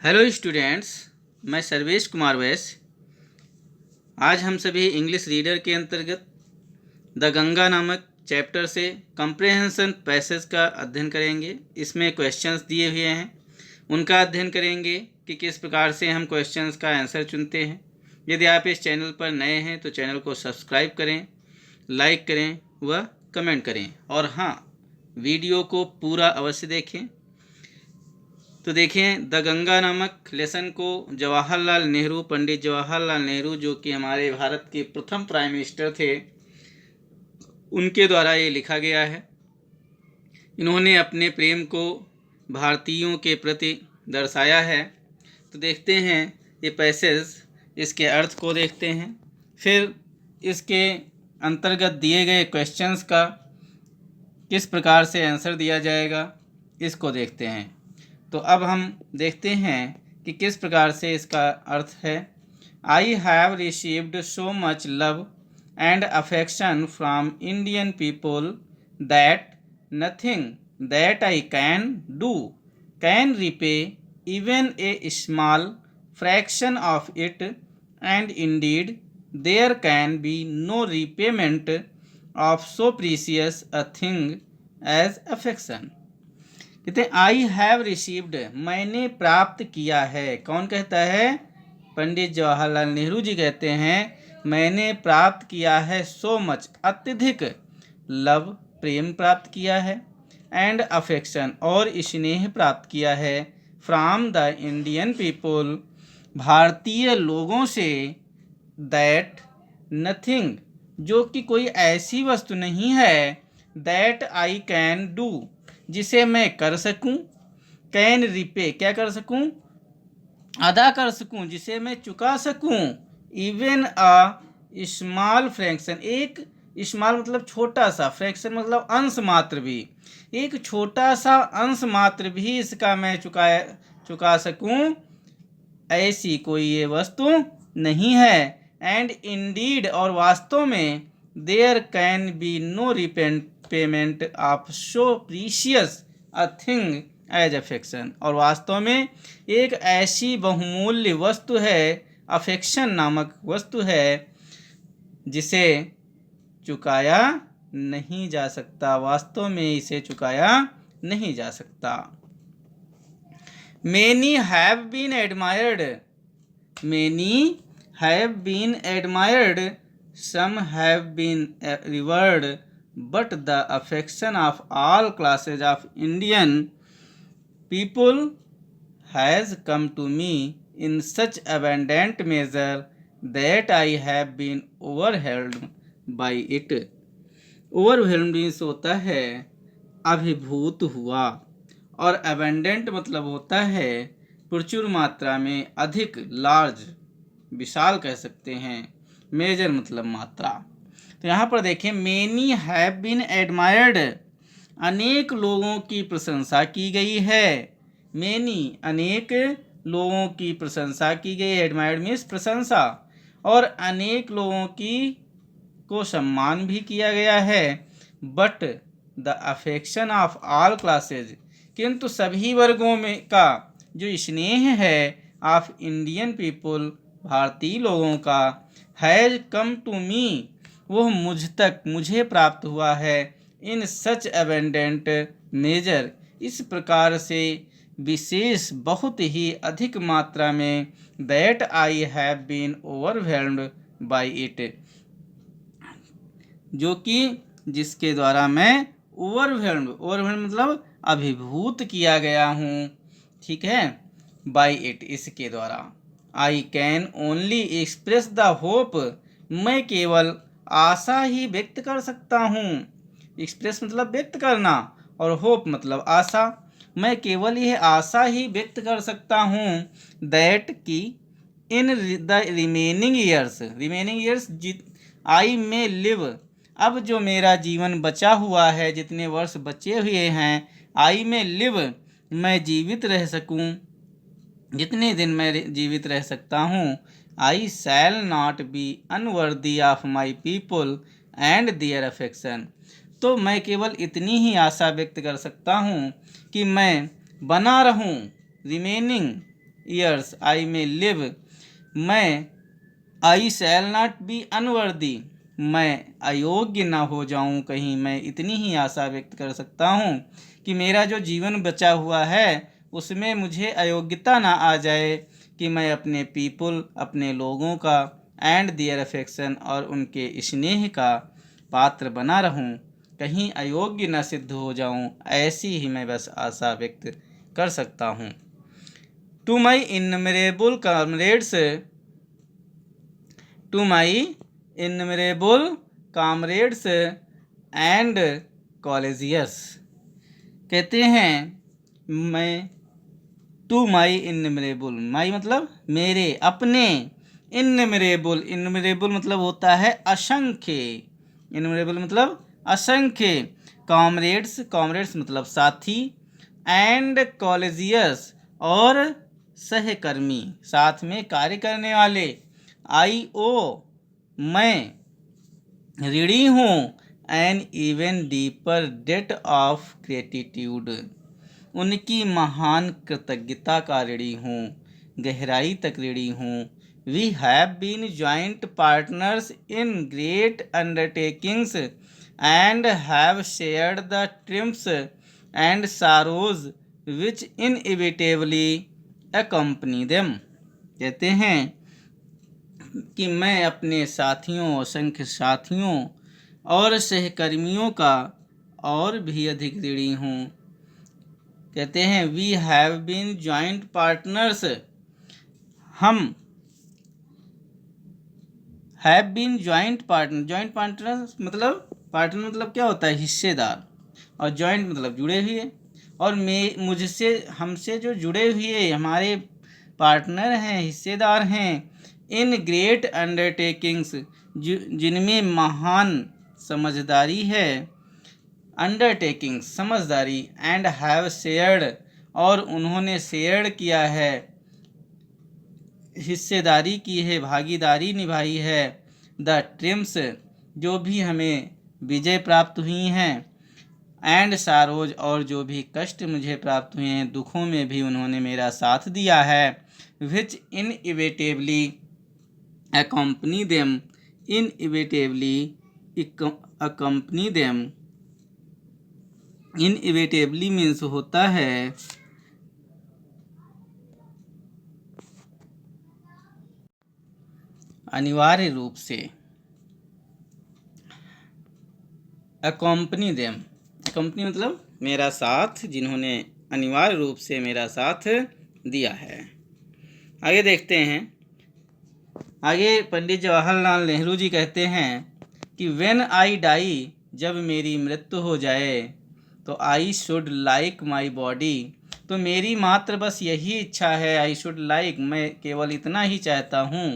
Hello students, मैं सर्वेश कुमार वैश्य। आज हम सभी इंग्लिश रीडर के अंतर्गत द गंगा नामक चैप्टर से कंप्रेहेंशन पैसेज का अध्ययन करेंगे। इसमें क्वेश्चंस दिए हुए हैं, उनका अध्ययन करेंगे कि किस प्रकार से हम क्वेश्चंस का आंसर चुनते हैं। यदि आप इस चैनल पर नए हैं तो चैनल को सब्सक्राइब करें, लाइक करें व कमेंट करें, और हाँ, वीडियो को पूरा अवश्य देखें। तो देखें, द गंगा नामक लेसन को जवाहरलाल नेहरू, पंडित जवाहरलाल नेहरू जो कि हमारे भारत के प्रथम प्राइम मिनिस्टर थे, उनके द्वारा ये लिखा गया है। इन्होंने अपने प्रेम को भारतीयों के प्रति दर्शाया है। तो देखते हैं ये पैसेज, इसके अर्थ को देखते हैं, फिर इसके अंतर्गत दिए गए क्वेश्चंस का किस प्रकार से आंसर दिया जाएगा, इसको देखते हैं। तो अब हम देखते हैं कि किस प्रकार से इसका अर्थ है। I have received so much love and affection from Indian people that nothing that I can do can repay even a small fraction of it, and indeed there can be no repayment of so precious a thing as affection. कहते हैं आई have received, मैंने प्राप्त किया है। कौन कहता है? पंडित जवाहरलाल नेहरू जी कहते हैं मैंने प्राप्त किया है सो मच, अत्यधिक, लव, प्रेम प्राप्त किया है, एंड अफेक्शन, और स्नेह प्राप्त किया है, फ्रॉम द इंडियन पीपल, भारतीय लोगों से, दैट नथिंग, जो कि कोई ऐसी वस्तु नहीं है, दैट आई कैन डू, जिसे मैं कर सकूं, कैन रिपे, क्या कर सकूं, अदा कर सकूं, जिसे मैं चुका सकूं, इवन अ स्मॉल फ्रैक्शन, एक स्मॉल मतलब छोटा सा, फ्रैक्शन मतलब अंश मात्र भी, एक छोटा सा अंश मात्र भी इसका मैं चुका सकूं, ऐसी कोई ये वस्तु नहीं है। एंड इंडीड, और वास्तव में, there can be no repayment of so precious a thing as affection, और वास्तव में एक ऐसी बहुमूल्य वस्तु है, अफेक्शन नामक वस्तु है, जिसे चुकाया नहीं जा सकता, वास्तव में इसे चुकाया नहीं जा सकता। Many have been admired, many have been admired, some have been revered, but the affection of all classes of Indian people has come to me in such abundant measure that I have been overwhelmed by it. Overwhelmed means होता है अभिभूत हुआ, और abundant मतलब होता है प्रचुर मात्रा में, अधिक, लार्ज, विशाल कह सकते हैं, मेजर मतलब मात्रा। तो यहाँ पर देखें, मेनी हैव बीन एडमायर्ड, अनेक लोगों की प्रशंसा की गई है। मेनी, अनेक लोगों की प्रशंसा की गई, एडमायर्ड मीन्स प्रशंसा, और अनेक लोगों की को सम्मान भी किया गया है। But the affection of all classes, किंतु सभी वर्गों में का जो स्नेह है, ऑफ इंडियन पीपल, भारतीय लोगों का, हैज कम टू मी, वह मुझ तक, मुझे प्राप्त हुआ है, इन सच एबेंडेंट मेजर, इस प्रकार से विशेष, बहुत ही अधिक मात्रा में, that I have been overwhelmed by it, जो कि जिसके द्वारा मैं ओवरवेल्म्ड मतलब अभिभूत किया गया हूँ, ठीक है, बाय इट, इसके द्वारा। I can only express the hope, मैं केवल आशा ही व्यक्त कर सकता हूँ। एक्सप्रेस मतलब व्यक्त करना, और होप मतलब आशा, मैं केवल यह आशा ही व्यक्त कर सकता हूँ, दैट की in the remaining years I में लिव, अब जो मेरा जीवन बचा हुआ है, जितने वर्ष बचे हुए हैं, आई में लिव, मैं जीवित रह सकूं, जितने दिन मैं जीवित रह सकता हूं, I shall not be unworthy of my people and their affection, तो मैं केवल इतनी ही आशा व्यक्त कर सकता हूं कि मैं बना रहूं, remaining years I may live, मैं आई शैल नॉट बी अनवर्दी, मैं अयोग्य ना हो जाऊं, कहीं मैं इतनी ही आशा व्यक्त कर सकता हूं कि मेरा जो जीवन बचा हुआ है उसमें मुझे अयोग्यता ना आ जाए कि मैं अपने पीपुल, अपने लोगों का एंड दियर अफेक्शन और उनके स्नेह का पात्र बना रहूं, कहीं अयोग्य न सिद्ध हो जाऊं, ऐसी ही मैं बस आशा व्यक्त कर सकता हूं। To my innumerable comrades, to my innumerable comrades and colleagues, कहते हैं मैं टू माई इनमरेबल, माई मतलब मेरे, अपने, इनमरेबल, इनमरेबल मतलब होता है असंख्य, इनमरेबल मतलब असंख्य, कॉमरेड्स, कॉमरेड्स मतलब साथी, एंड कॉलेजियर्स और सहकर्मी, साथ में कार्य करने वाले, आई ओ मैं ऋणी हूँ, an even deeper debt of gratitude, उनकी महान कृतज्ञता का ऋणी हूँ, गहराई तक ऋणी हूँ। We have been joint partners in great undertakings and have shared the triumphs and sorrows which inevitably accompany them, कहते हैं कि मैं अपने साथियों, असंख्य साथियों और सहकर्मियों का और भी अधिक ऋणी हूँ। कहते हैं we have been joint partners, हम have been joint partner, joint partners मतलब, पार्टनर मतलब क्या होता है, हिस्सेदार, और जॉइंट मतलब जुड़े हुए, और मुझसे, हमसे जो जुड़े हुए हमारे पार्टनर हैं, हिस्सेदार हैं, इन ग्रेट अंडरटेकिंग्स, जिनमें महान समझदारी है, अंडरटेकिंग समझदारी, एंड हैव शेयर्ड और उन्होंने शेयर किया है, हिस्सेदारी की है, भागीदारी निभाई है, द ट्रिम्स जो भी हमें विजय प्राप्त हुई हैं, एंड सारोज और जो भी कष्ट मुझे प्राप्त हुए हैं, दुखों में भी उन्होंने मेरा साथ दिया है, which inevitably accompany them, inevitably accompany them, inevitably means होता है अनिवार्य रूप से, अकम्पनी देम, कंपनी मतलब मेरा साथ, जिन्होंने अनिवार्य रूप से मेरा साथ दिया है। आगे देखते हैं, आगे पंडित जवाहरलाल नेहरू जी कहते हैं कि व्हेन आई डाई, जब मेरी मृत्यु हो जाए, तो आई शुड लाइक माई बॉडी, तो मेरी मात्र बस यही इच्छा है, आई शुड लाइक, मैं केवल इतना ही चाहता हूँ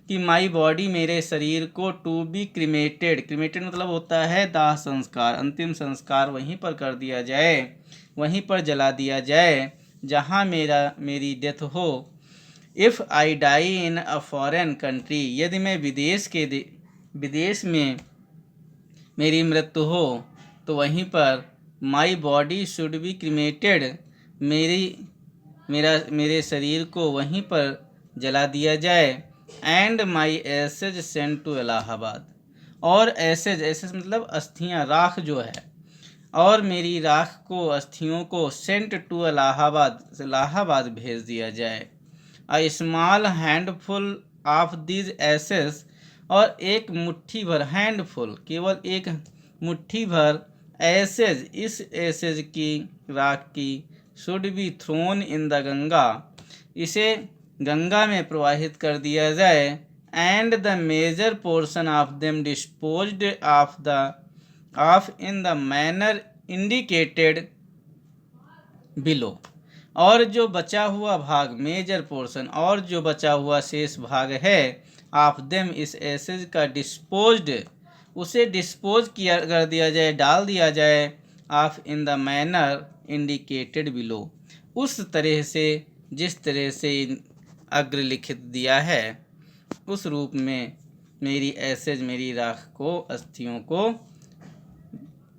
कि माई बॉडी, मेरे शरीर को, टू बी क्रिमेटेड, क्रिमेटेड मतलब होता है दाह संस्कार, अंतिम संस्कार वहीं पर कर दिया जाए, वहीं पर जला दिया जाए जहाँ मेरी डेथ हो। If I die in a foreign country, यदि मैं विदेश में मेरी मृत्यु हो, तो वहीं पर my body should be cremated, मेरे शरीर को वहीं पर जला दिया जाए, and my ashes sent to Allahabad, और एसेज मतलब अस्थियाँ, राख जो है, और मेरी राख को, अस्थियों को, सेंट टू इलाहाबाद भेज दिया जाए। A small handful of these ashes, और एक मुट्ठी भर, हैंडफुल केवल एक मुट्ठी भर, एसेज इस एसेज की, राख की, should be thrown in the Ganga, इसे गंगा में प्रवाहित कर दिया जाए, and the major portion of them disposed of in the manner indicated below, और जो बचा हुआ भाग, मेजर पोर्शन, और जो बचा हुआ शेष भाग है, ऑफ देम इस एसेज का, डिस्पोज्ड उसे डिस्पोज किया कर दिया जाए, डाल दिया जाए, of in the manner indicated below, उस तरह से जिस तरह से अग्रलिखित दिया है, उस रूप में मेरी एसेज, मेरी राख को, अस्थियों को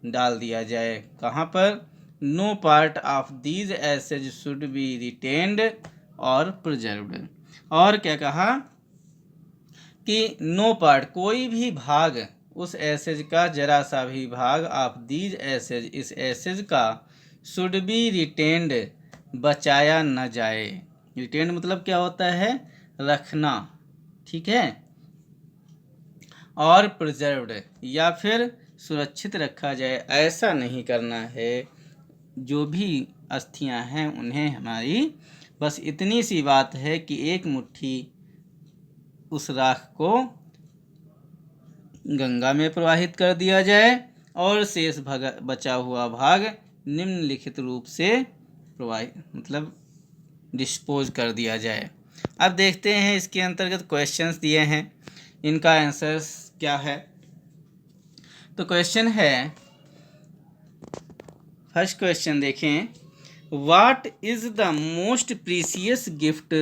डाल दिया जाए। कहाँ पर? No part of these ashes should be retained और प्रिजर्व्ड। और क्या कहा कि नो पार्ट, कोई भी भाग उस एसेज का, जरा सा भी भाग ऑफ दीज एसेज, इस एसेज का, शुड बी रिटेन्ड, बचाया न जाए। रिटेन्ड मतलब क्या होता है, रखना, ठीक है, और प्रिजर्व्ड या फिर सुरक्षित रखा जाए, ऐसा नहीं करना है। जो भी अस्थियां हैं उन्हें हमारी बस इतनी सी बात है कि एक मुट्ठी उस राख को गंगा में प्रवाहित कर दिया जाए और शेष बचा हुआ भाग निम्नलिखित रूप से प्रवाहित मतलब डिस्पोज कर दिया जाए। अब देखते हैं इसके अंतर्गत क्वेश्चंस दिए हैं, इनका आंसर्स क्या है। तो क्वेश्चन है, फर्स्ट क्वेश्चन देखें, what is the most precious gift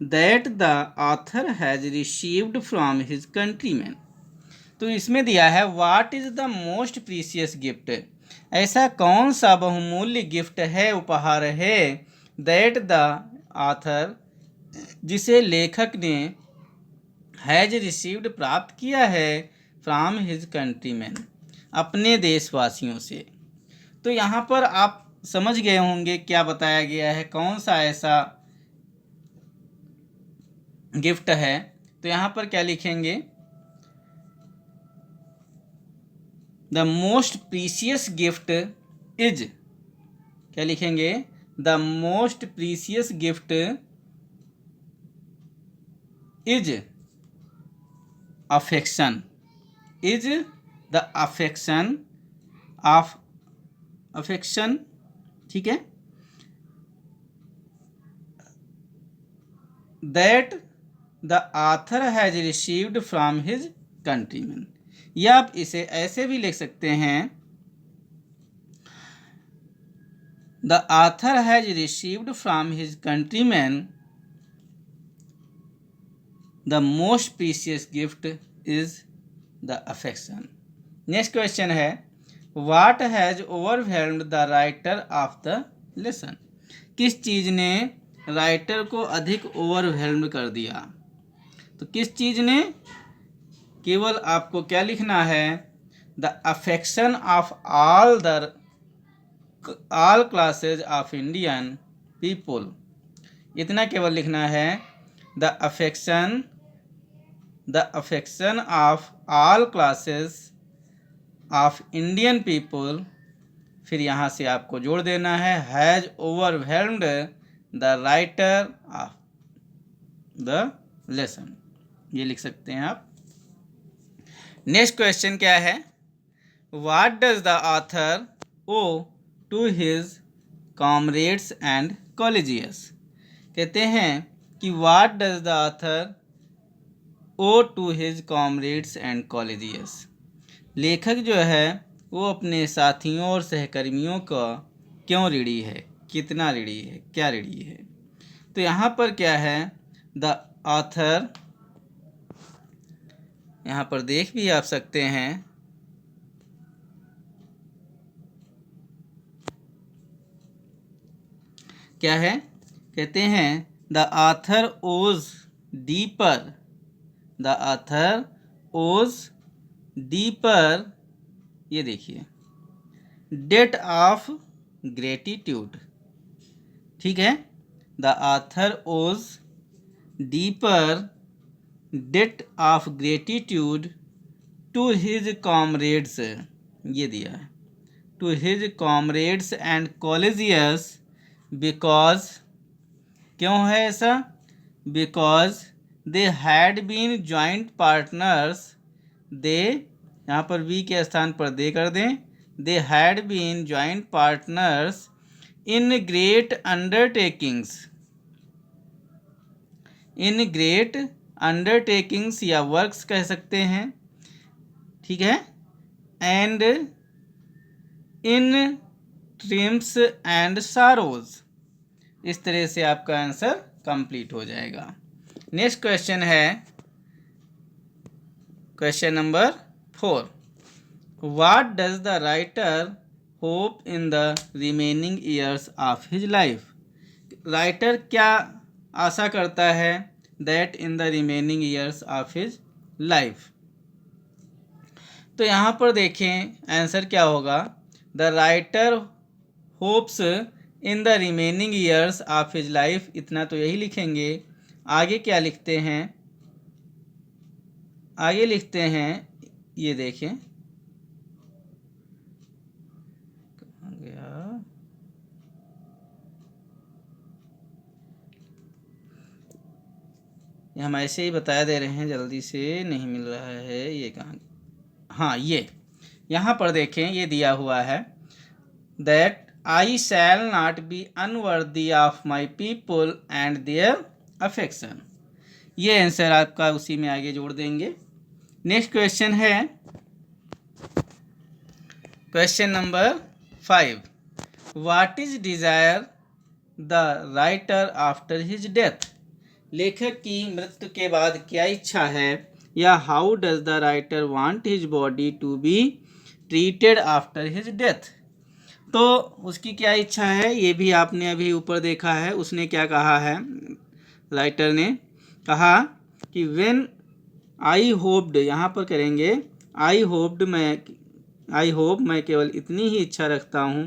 that the author has received from his countryman. तो इसमें दिया है what is the most precious gift, ऐसा कौन सा बहुमूल्य गिफ्ट है, उपहार है, दैट द ऑथर, जिसे लेखक ने, हैज रिसीव्ड प्राप्त किया है, फ्रॉम हिज कंट्रीमैन, अपने देशवासियों से। तो यहाँ पर आप समझ गए होंगे क्या बताया गया है, कौन सा ऐसा गिफ्ट है। तो यहाँ पर क्या लिखेंगे, the most precious gift is, क्या लिखेंगे, the most precious gift is affection, is the affection of, affection, ठीक है, that the author has received from his countryman. या आप इसे ऐसे भी लिख सकते हैं, the author has received from his countryman the most precious gift is the affection. Next question है, what has overwhelmed the writer of the lesson, किस चीज ने राइटर को अधिक ओवरवेल्म्ड कर दिया। तो किस चीज ने, केवल आपको क्या लिखना है, the affection of all classes of Indian people, इतना केवल लिखना है, the affection of all classes of Indian people, फिर यहाँ से आपको जोड़ देना है, has overwhelmed the writer of the lesson, ये लिख सकते हैं आप। नेक्स्ट क्वेश्चन क्या है, what does the author owe to his comrades and colleagues, कहते हैं कि what does the author owe to his comrades and कॉलेजियस, लेखक जो है वो अपने साथियों और सहकर्मियों का क्यों ऋणी है, कितना ऋणी है, क्या ऋणी है। तो यहाँ पर क्या है, द ऑथर, यहाँ पर देख भी आप सकते हैं, क्या है, कहते हैं the author owes deeper, the author owes deeper, ये देखिए, डेट ऑफ ग्रेटिट्यूड, ठीक है, the author owes deeper debt of gratitude to his comrades, ये दिया है, to his comrades and colleagues, because, क्यों है ऐसा, because they had been joint partners, they, यहाँ पर वी के स्थान पर दे कर दें, they had been joint partners in great undertakings, in great undertakings या वर्क्स कह सकते हैं, ठीक है, and in TRIMS and sorrows, इस तरह से आपका आंसर कंप्लीट हो जाएगा। नेक्स्ट क्वेश्चन है question number 4, what does the writer hope in the remaining years of his life, writer क्या आशा करता है, that in the remaining years of his life. तो यहाँ पर देखें आंसर क्या होगा, the writer hopes in the remaining years of his life, इतना तो यही लिखेंगे। आगे क्या लिखते हैं, आगे लिखते हैं, ये देखें कहाँ गया, ये हम ऐसे ही बता दे रहे हैं, जल्दी से नहीं मिल रहा है, ये कहाँ, हाँ ये यहाँ पर देखें, ये दिया हुआ है that I shall not be unworthy of my people and their affection. ये आंसर आपका उसी में आगे जोड़ देंगे। नेक्स्ट क्वेश्चन है question number 5, what is desire the writer after his death. लेखक की मृत्यु के बाद क्या इच्छा है, या how does the writer want his body to be treated after his death. तो उसकी क्या इच्छा है, ये भी आपने अभी ऊपर देखा है। उसने क्या कहा है, राइटर ने कहा कि व्हेन आई होप्ड, यहाँ पर करेंगे आई होप मैं केवल इतनी ही इच्छा रखता हूँ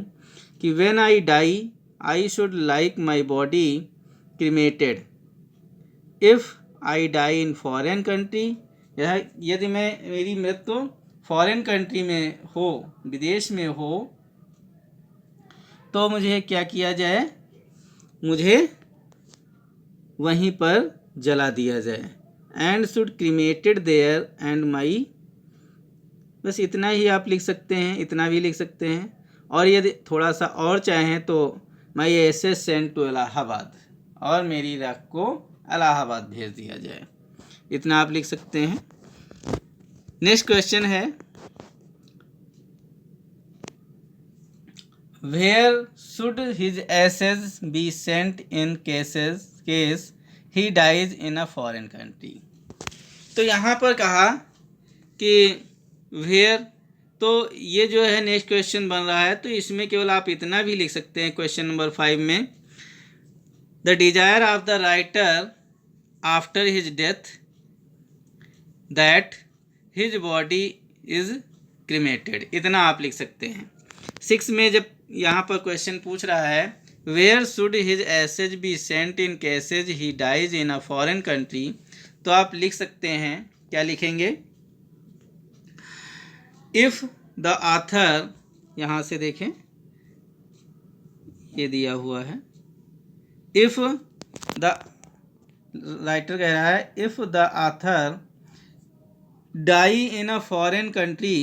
कि when I die I should like my body cremated if I die in foreign country. यदि मेरी मृत्यु फॉरेन कंट्री में हो, विदेश में हो, तो मुझे क्या किया जाए, मुझे वहीं पर जला दिया जाए। And should cremated there and my, बस इतना ही आप लिख सकते हैं, इतना भी लिख सकते हैं। और यदि थोड़ा सा और चाहें तो माई एसेस सेंट टू इलाहाबाद, और मेरी राख को इलाहाबाद भेज दिया जाए, इतना आप लिख सकते हैं। नेक्स्ट क्वेश्चन है, where should his ashes be sent in case he dies in a foreign country. तो यहाँ पर कहा कि वेयर, तो ये जो है नेक्स्ट क्वेश्चन बन रहा है, तो इसमें केवल आप इतना भी लिख सकते हैं क्वेश्चन नंबर 5 में, the desire of the writer after his death that his body is cremated, इतना आप लिख सकते हैं। 6 में जब यहाँ पर क्वेश्चन पूछ रहा है where should his ashes be sent in cases he dies in a foreign country, तो आप लिख सकते हैं, क्या लिखेंगे, इफ़ द ऑथर, यहाँ से देखें ये दिया हुआ है, इफ़ द राइटर कह रहा है if the author die in a foreign country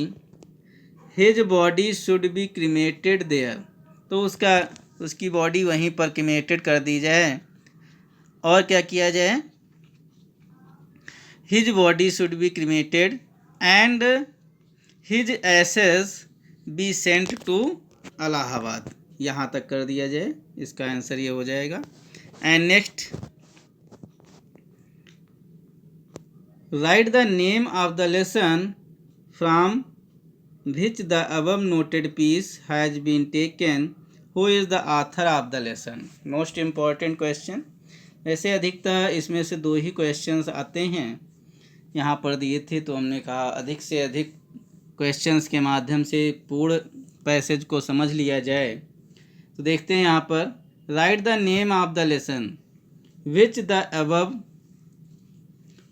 his body should be cremated there, तो उसकी बॉडी वहीं पर क्रीमेटेड कर दी जाए। और क्या किया जाए, his body should be cremated and his ashes be sent to Allahabad, यहाँ तक कर दिया जाए, इसका आंसर ये हो जाएगा। And next, right the name of the lesson from which the above noted piece has been taken, who is the author of the lesson। most important question। वैसे अधिकतर इसमें से 2 ही क्वेश्चंस आते हैं, यहाँ पर दिए थे, तो हमने कहा अधिक से अधिक क्वेश्चंस के माध्यम से पूर्ण पैसेज को समझ लिया जाए। तो देखते हैं यहाँ पर, write the name of the lesson which the above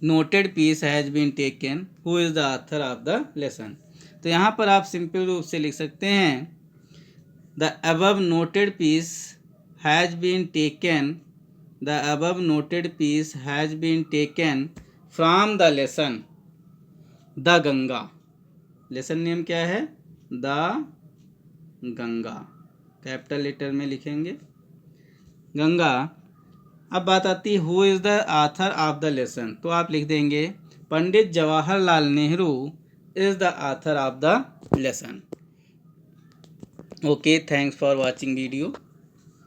noted piece has been taken, who is the author of the lesson. तो यहाँ पर आप सिंपल रूप से लिख सकते हैं, the above noted piece has been taken, the above noted piece has been taken from the lesson the Ganga. Lesson name क्या है, द गंगा, कैपिटल लेटर में लिखेंगे गंगा। अब बात आती है who is the author of the lesson, तो आप लिख देंगे Pandit Jawaharlal Nehru is the author of the lesson। Okay, thanks for watching video।